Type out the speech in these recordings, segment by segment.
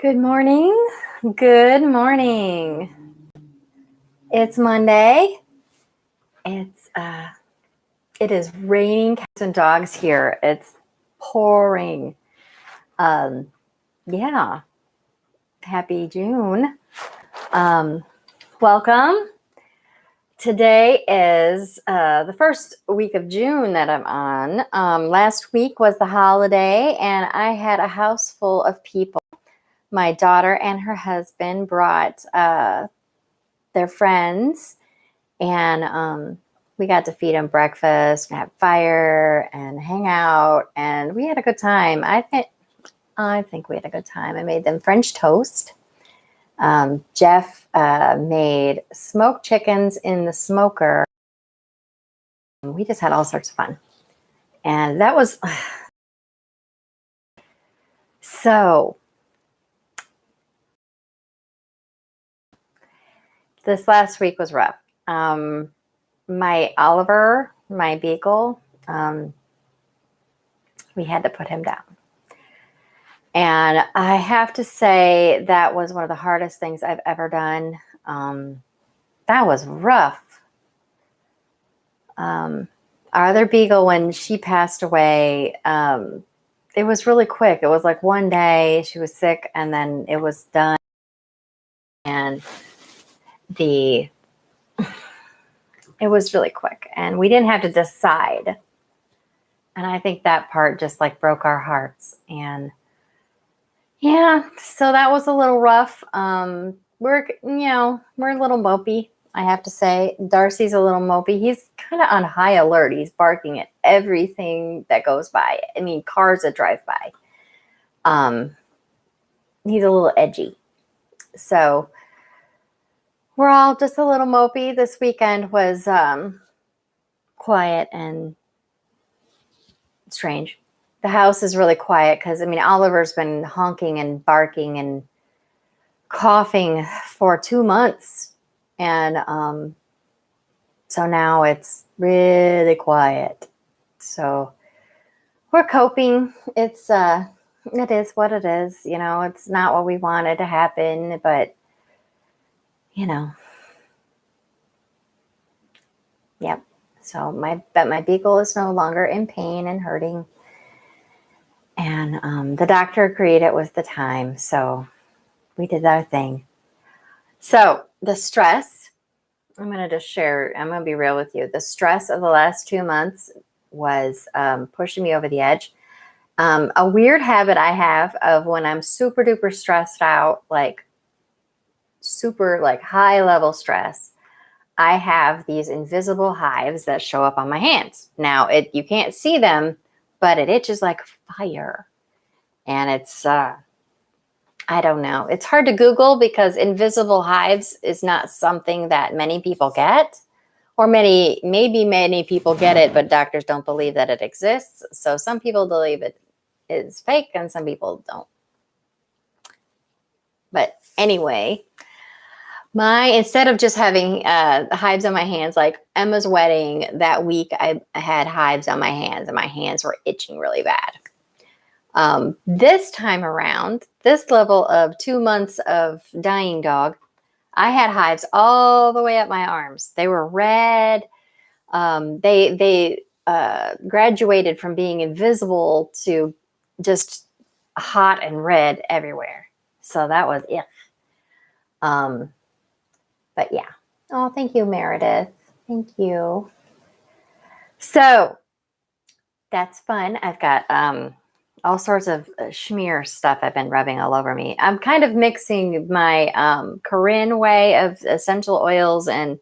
Good morning. Good morning. It's Monday. It is raining cats and dogs here. It's pouring. Yeah. Happy June. Welcome. Today is the first week of June that I'm on. Last week was the holiday, and I had a house full of people. My daughter and her husband brought their friends, and we got to feed them breakfast and have fire and hang out, and we had a good time. I think we had a good time. I made them French toast. Jeff made smoked chickens in the smoker. We just had all sorts of fun, and that was so. This last week was rough. My Oliver, my beagle, we had to put him down. And I have to say that was one of the hardest things I've ever done. That was rough. Our other beagle, when she passed away, it was really quick. It was like one day she was sick and then it was done. And it was really quick and we didn't have to decide. And I think that part just like broke our hearts. And yeah, so that was a little rough. We're a little mopey, I have to say. Darcy's a little mopey. He's kind of on high alert. He's barking at everything that goes by. I mean, cars that drive by. He's a little edgy. So we're all just a little mopey. This weekend was quiet and strange. The house is really quiet because, Oliver's been honking and barking and coughing for 2 months. And so now it's really quiet. So we're coping. It is what it is. It's not what we wanted to happen, but yep. So my beagle is no longer in pain and hurting. And the doctor agreed it was the time. So we did our thing. So the stress, I'm going to just share, I'm going to be real with you. The stress of the last 2 months was pushing me over the edge. A weird habit I have of when I'm super duper stressed out, like super like high level stress, I have these invisible hives that show up on my hands. Now you can't see them, but it itches like fire. And it's, I don't know. It's hard to Google because invisible hives is not something that many people get, or maybe many people get it, but doctors don't believe that it exists. So some people believe it is fake and some people don't. But anyway, instead of just having hives on my hands, like Emma's wedding that week, I had hives on my hands and my hands were itching really bad. This time around, this level of 2 months of dying dog, I had hives all the way up my arms. They were red. They graduated from being invisible to just hot and red everywhere. So that was it. But yeah. Oh, thank you, Meredith. Thank you. So that's fun. I've got all sorts of schmear stuff I've been rubbing all over me. I'm kind of mixing my Corinne way of essential oils and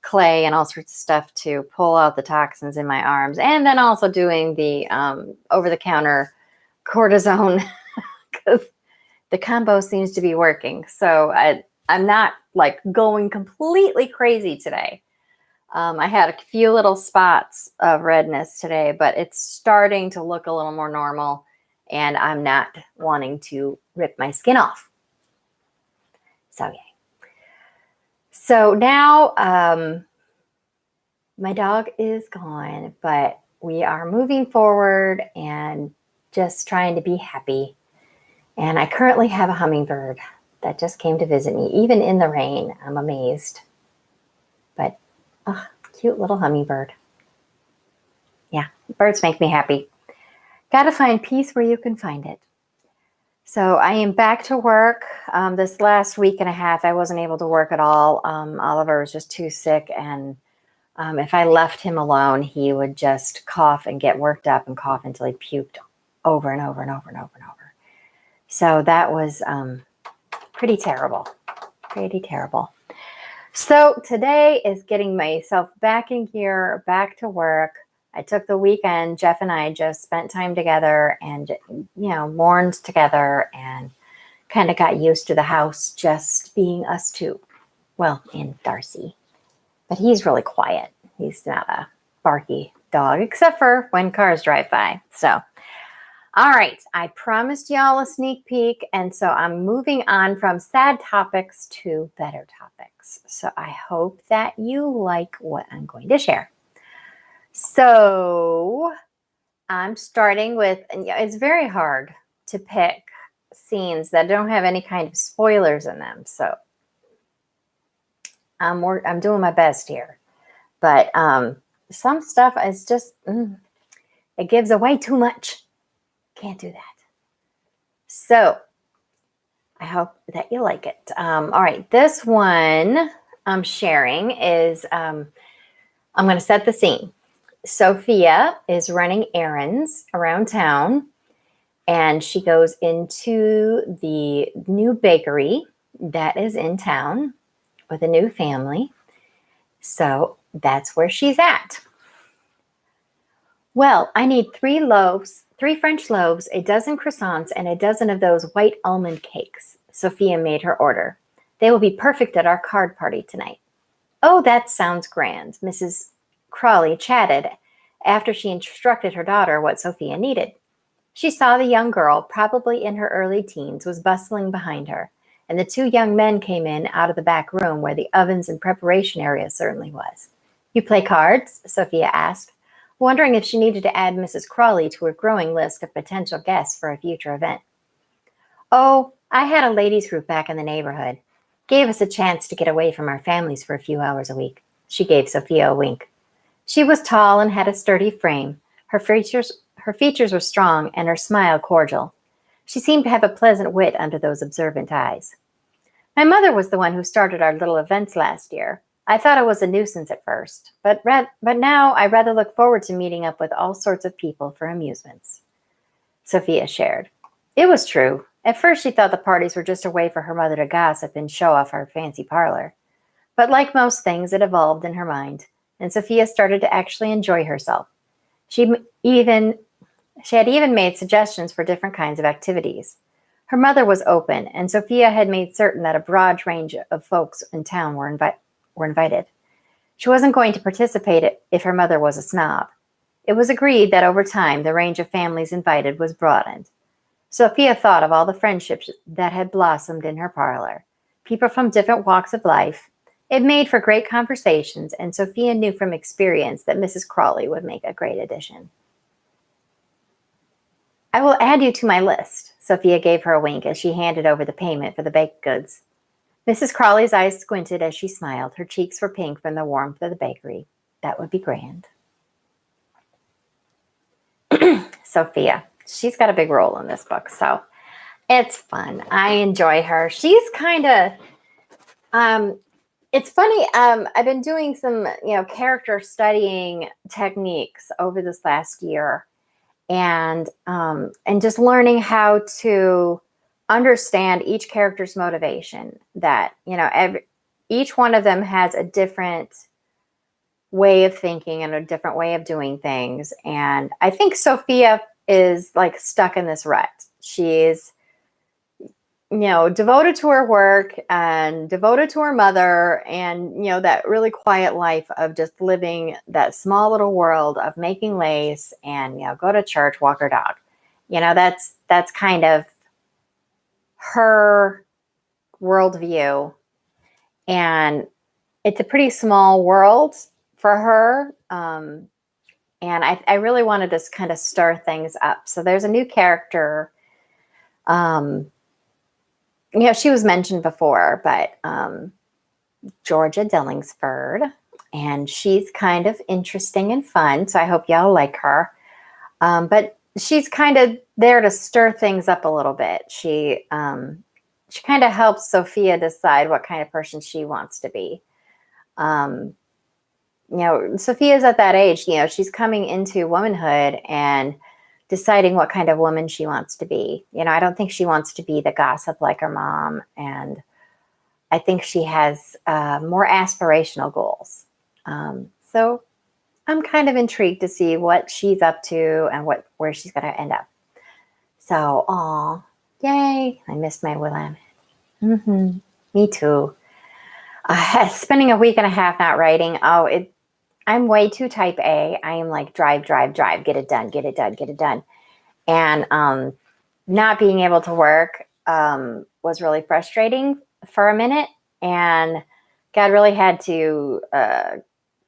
clay and all sorts of stuff to pull out the toxins in my arms. And then also doing the over-the-counter cortisone because the combo seems to be working. So I'm not like going completely crazy today. I had a few little spots of redness today, but it's starting to look a little more normal and I'm not wanting to rip my skin off. So yay. So now my dog is gone, but we are moving forward and just trying to be happy. And I currently have a hummingbird that just came to visit me, even in the rain. I'm amazed. But, oh, cute little hummingbird. Yeah, birds make me happy. Got to find peace where you can find it. So I am back to work. This last week and a half, I wasn't able to work at all. Oliver was just too sick, and if I left him alone, he would just cough and get worked up and cough until he puked over and over and over and over and over. So that was pretty terrible, pretty terrible. So today is getting myself back in gear, back to work. I took the weekend. Jeff and I just spent time together and, mourned together and kind of got used to the house just being us two. Well, and Darcy. But he's really quiet. He's not a barky dog, except for when cars drive by. So, all right. I promised y'all a sneak peek. And so I'm moving on from sad topics to better topics. So I hope that you like what I'm going to share. So I'm starting with, it's very hard to pick scenes that don't have any kind of spoilers in them. So I'm doing my best here. But some stuff is just, it gives away too much. Can't do that. So I hope that you like it. All right. This one I'm sharing is, I'm going to set the scene. Sophia is running errands around town, and she goes into the new bakery that is in town with a new family. So that's where she's at. Well, I need 3 loaves, 3 French loaves, a dozen croissants, and a dozen of those white almond cakes. Sophia made her order. They will be perfect at our card party tonight. Oh, that sounds grand, Mrs. Crawley chatted after she instructed her daughter what Sophia needed. She saw the young girl, probably in her early teens, was bustling behind her, and the 2 young men came in out of the back room where the ovens and preparation area certainly was. You play cards? Sophia asked, wondering if she needed to add Mrs. Crawley to her growing list of potential guests for a future event. Oh, I had a ladies' group back in the neighborhood. Gave us a chance to get away from our families for a few hours a week. She gave Sophia a wink. She was tall and had a sturdy frame. Her features were strong and her smile cordial. She seemed to have a pleasant wit under those observant eyes. My mother was the one who started our little events last year. I thought it was a nuisance at first, but now I rather look forward to meeting up with all sorts of people for amusements. Sophia shared. It was true. At first she thought the parties were just a way for her mother to gossip and show off her fancy parlor. But like most things, it evolved in her mind, and Sophia started to actually enjoy herself. She had even made suggestions for different kinds of activities. Her mother was open, and Sophia had made certain that a broad range of folks in town were invited. She wasn't going to participate if her mother was a snob. It was agreed that over time, the range of families invited was broadened. Sophia thought of all the friendships that had blossomed in her parlor, people from different walks of life. It made for great conversations, and Sophia knew from experience that Mrs. Crawley would make a great addition. I will add you to my list, Sophia gave her a wink as she handed over the payment for the baked goods. Mrs. Crawley's eyes squinted as she smiled. Her cheeks were pink from the warmth of the bakery. That would be grand. Sophia. She's got a big role in this book, so it's fun. I enjoy her. She's kind of, it's funny. I've been doing some, character studying techniques over this last year, and just learning how to understand each character's motivation. That each one of them has a different way of thinking and a different way of doing things. And I think Sophia is like stuck in this rut. She's, devoted to her work and devoted to her mother and, that really quiet life of just living that small little world of making lace and, go to church, walk her dog. That's kind of her worldview. And it's a pretty small world for her. And I really wanted to kind of stir things up. So there's a new character she was mentioned before, but Georgia Dillingsford, and she's kind of interesting and fun. So I hope y'all like her. But she's kind of there to stir things up a little bit. She kind of helps Sophia decide what kind of person she wants to be. Sophia's at that age, she's coming into womanhood and deciding what kind of woman she wants to be. I don't think she wants to be the gossip like her mom. And I think she has more aspirational goals. So I'm kind of intrigued to see what she's up to and where she's going to end up. So, yay. I missed my Willamette. Me too. Spending a week and a half not writing. I'm way too type A. I am like drive, get it done. And not being able to work was really frustrating for a minute. And God really had to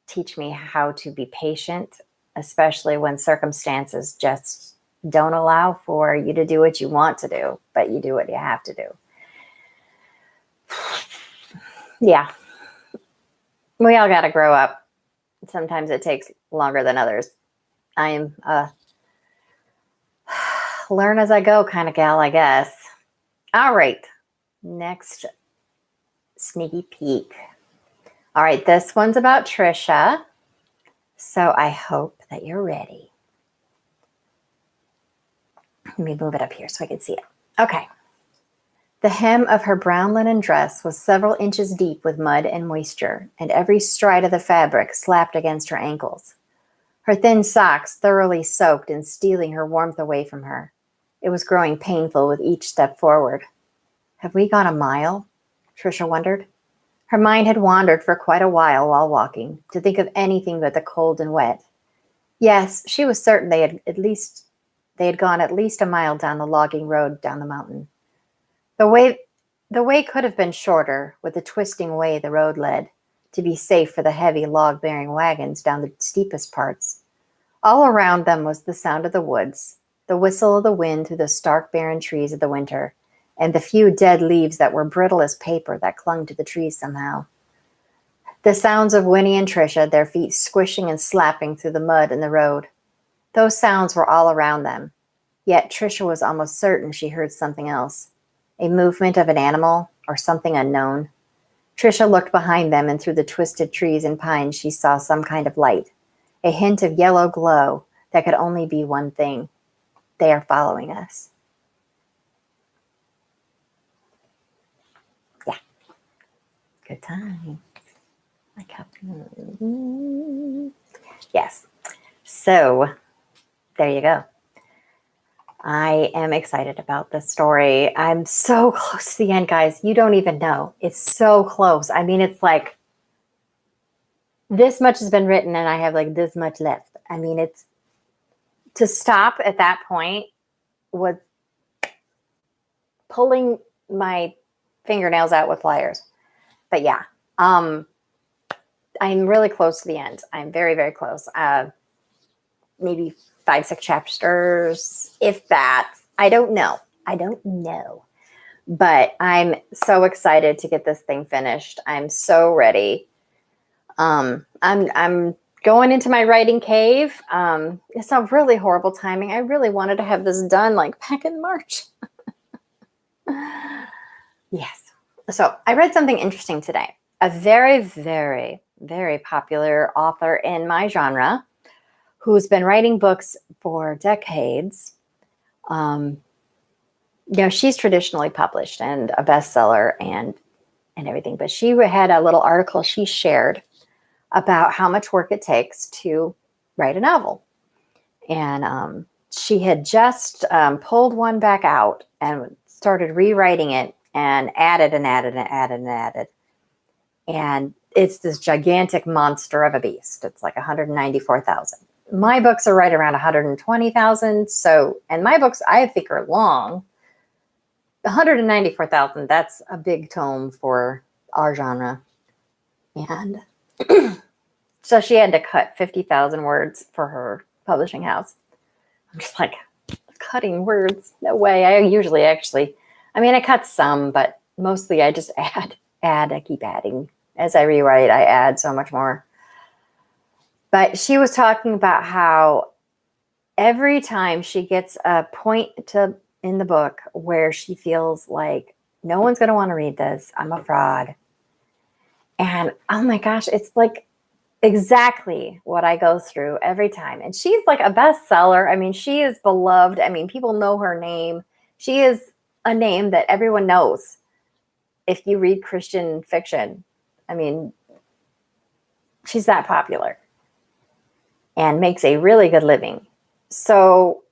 teach me how to be patient, especially when circumstances just don't allow for you to do what you want to do, but you do what you have to do. Yeah. We all got to grow up. Sometimes it takes longer than others. I am a learn as I go kind of gal, I guess. All right. Next sneaky peek. All right. This one's about Trisha. So I hope that you're ready. Let me move it up here so I can see it. Okay. The hem of her brown linen dress was several inches deep with mud and moisture, and every stride of the fabric slapped against her ankles. Her thin socks thoroughly soaked and stealing her warmth away from her. It was growing painful with each step forward. Have we gone a mile? Trisha wondered. Her mind had wandered for quite a while walking, to think of anything but the cold and wet. Yes, she was certain they had gone at least a mile down the logging road down the mountain. The way could have been shorter, with the twisting way the road led, to be safe for the heavy log-bearing wagons down the steepest parts. All around them was the sound of the woods, the whistle of the wind through the stark barren trees of the winter, and the few dead leaves that were brittle as paper that clung to the trees somehow. The sounds of Winnie and Trisha, their feet squishing and slapping through the mud and the road. Those sounds were all around them, yet Trisha was almost certain she heard something else. A movement of an animal or something unknown. Trisha looked behind them, and through the twisted trees and pines she saw some kind of light, a hint of yellow glow that could only be one thing. They are following us. Yeah. Good time. Yes. So, there you go. I am excited about this story. I'm so close to the end, guys. You don't even know. It's so close. I mean, it's like this much has been written and I have like this much left. I mean, it's to stop at that point was pulling my fingernails out with pliers. But yeah, I'm really close to the end. I'm very, very close. Maybe 5-6 chapters, if that. I don't know. But I'm so excited to get this thing finished. I'm so ready. I'm going into my writing cave. It's a really horrible timing. I really wanted to have this done like back in March. Yes. So I read something interesting today. A very, very, very popular author in my genre who's been writing books for decades. She's traditionally published and a bestseller and everything, but she had a little article she shared about how much work it takes to write a novel. And she had just pulled one back out and started rewriting it and added. And it's this gigantic monster of a beast. It's like 194,000. My books are right around 120,000. So, and my books I think are long. 194,000, that's a big tome for our genre. And so she had to cut 50,000 words for her publishing house. I'm just like, cutting words? No way. I usually actually I mean, I cut some, but mostly I just add. I keep adding. As I rewrite, I add so much more. But she was talking about how every time she gets a point in the book where she feels like no one's going to want to read this, I'm a fraud. And oh my gosh, it's like exactly what I go through every time. And she's like a bestseller. I mean, she is beloved. I mean, people know her name. She is a name that everyone knows if you read Christian fiction. I mean, she's that popular and makes a really good living. So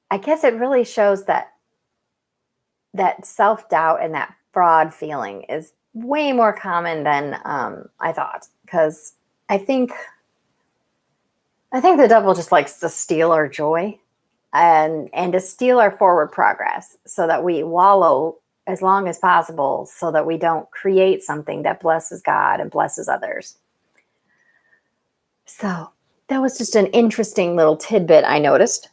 I guess it really shows that self-doubt and that fraud feeling is way more common than I thought, because I think the devil just likes to steal our joy and to steal our forward progress so that we wallow as long as possible so that we don't create something that blesses God and blesses others. So that was just an interesting little tidbit I noticed.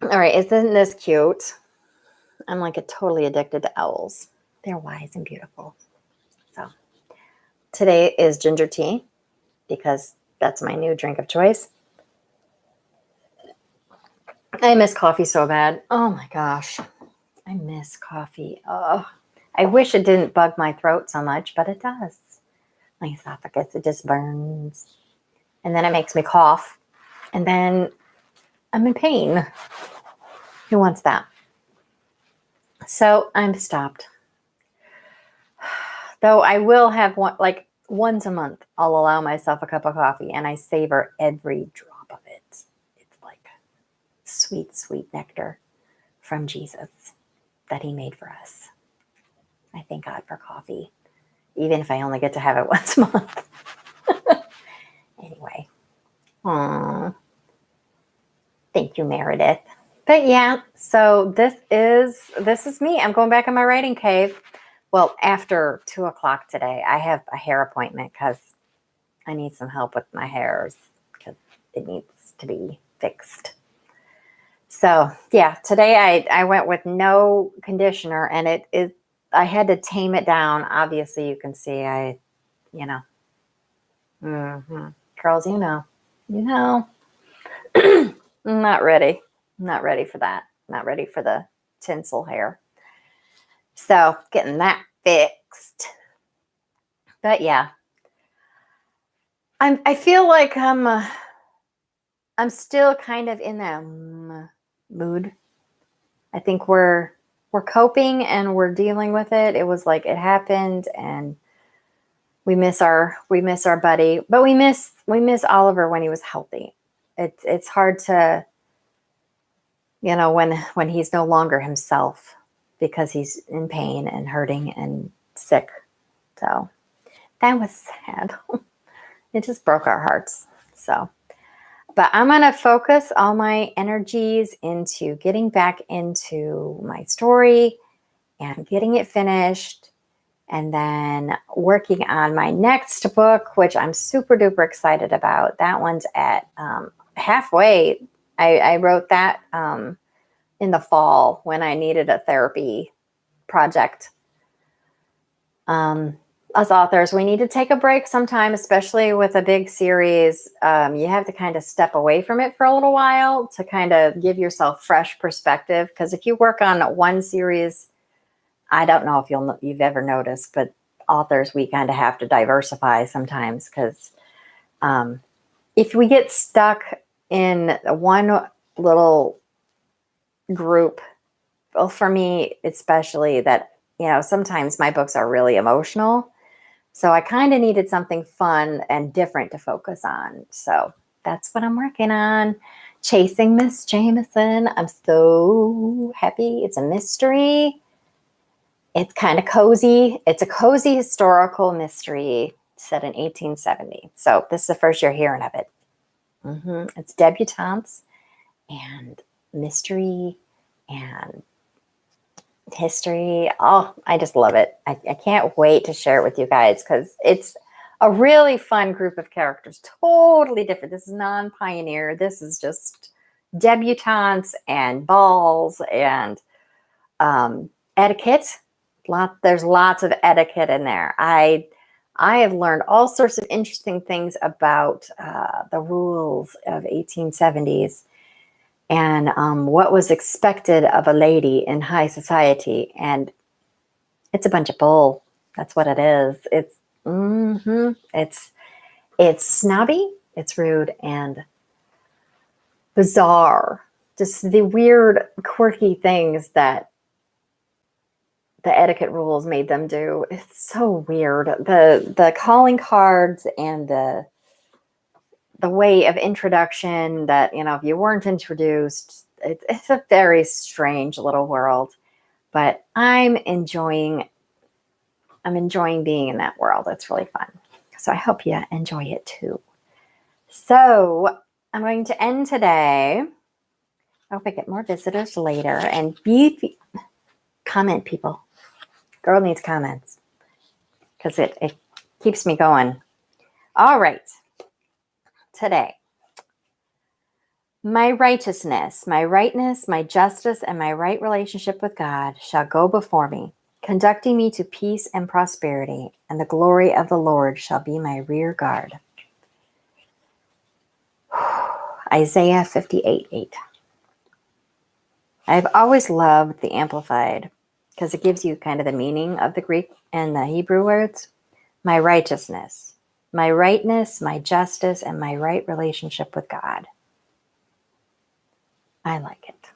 All right, isn't this cute? I'm like totally addicted to owls. They're wise and beautiful. So today is ginger tea because that's my new drink of choice. I miss coffee so bad. Oh my gosh. I miss coffee. Oh, I wish it didn't bug my throat so much, but it does. My esophagus, it just burns. And then it makes me cough. And then I'm in pain. Who wants that? So I'm stopped. Though I will have one, like once a month, I'll allow myself a cup of coffee and I savor every drop of it. It's like sweet, sweet nectar from Jesus that he made for us. I thank God for coffee, even if I only get to have it once a month. Anyway. Aww. Thank you, Meredith. But yeah, so this is me. I'm going back in my writing cave. Well, after 2:00 today, I have a hair appointment because I need some help with my hairs because it needs to be fixed. So yeah, today I went with no conditioner and I had to tame it down. Obviously you can see girls, I'm not ready. I'm not ready for that. I'm not ready for the tinsel hair. So getting that fixed. But yeah, I feel like I'm still kind of in that mood. I think we're coping and we're dealing with it. It was like it happened and we miss our buddy, but we miss Oliver when he was healthy. It's hard to, when he's no longer himself because he's in pain and hurting and sick. So that was sad. It just broke our hearts. So, but I'm going to focus all my energies into getting back into my story and getting it finished. And then working on my next book, which I'm super duper excited about. That one's at halfway. I wrote that in the fall when I needed a therapy project. As authors, we need to take a break sometime, especially with a big series. You have to kind of step away from it for a little while to kind of give yourself fresh perspective. Because if you work on one series, I don't know if you've ever noticed, but authors, we kind of have to diversify sometimes because if we get stuck in one little group, well, for me, especially that, sometimes my books are really emotional. So I kind of needed something fun and different to focus on. So that's what I'm working on. Chasing Miss Jameson. I'm so happy. It's a mystery. It's kind of cozy. It's a cozy historical mystery set in 1870. So this is the first you're hearing of it. It's debutantes and mystery and history. Oh, I just love it. I can't wait to share it with you guys because it's a really fun group of characters. Totally different. This is non-pioneer. This is just, debutantes and balls and etiquette. There's lots of etiquette in there. I have learned all sorts of interesting things about the rules of 1870s and what was expected of a lady in high society. And it's a bunch of bull. That's what it is. It's snobby, it's rude, and bizarre. Just the weird, quirky things that the etiquette rules made them do. It's so weird. The calling cards and the way of introduction that, if you weren't introduced, it's a very strange little world. But I'm enjoying being in that world. It's really fun. So I hope you enjoy it too. So I'm going to end today. I hope I get more visitors later. And comment, people. Girl needs comments because it keeps me going. All right. Today. My righteousness, my rightness, my justice, and my right relationship with God shall go before me, conducting me to peace and prosperity, and the glory of the Lord shall be my rear guard. Isaiah 58:8. I've always loved the Amplified because it gives you kind of the meaning of the Greek and the Hebrew words. My righteousness, my rightness, my justice, and my right relationship with God. I like it.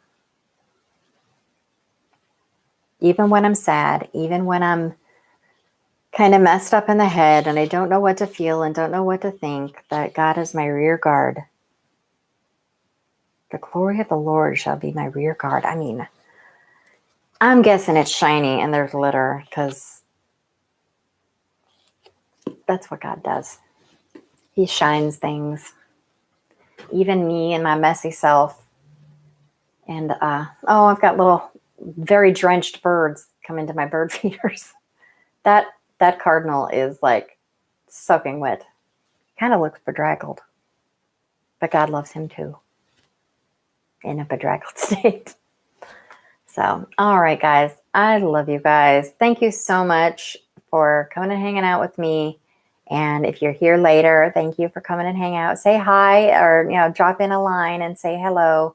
Even when I'm sad, even when I'm kind of messed up in the head and I don't know what to feel and don't know what to think, that God is my rear guard. The glory of the Lord shall be my rear guard. I mean, I'm guessing it's shiny and there's glitter because that's what God does. He shines things. Even me and my messy self. And, I've got little very drenched birds come into my bird feeders. That cardinal is like soaking wet. Kind of looks bedraggled. But God loves him too. In a bedraggled state. So, all right, guys. I love you guys. Thank you so much for coming and hanging out with me. And if you're here later, thank you for coming and hang out. Say hi or, drop in a line and say hello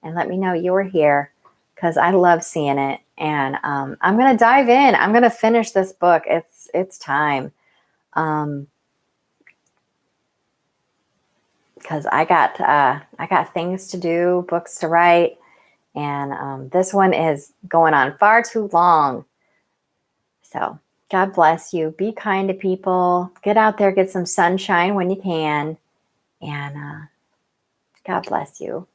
and let me know you were here because I love seeing it. And I'm going to dive in. I'm going to finish this book. It's time. Because I got things to do, books to write. And this one is going on far too long. So God bless you. Be kind to people. Get out there, get some sunshine when you can. And God bless you.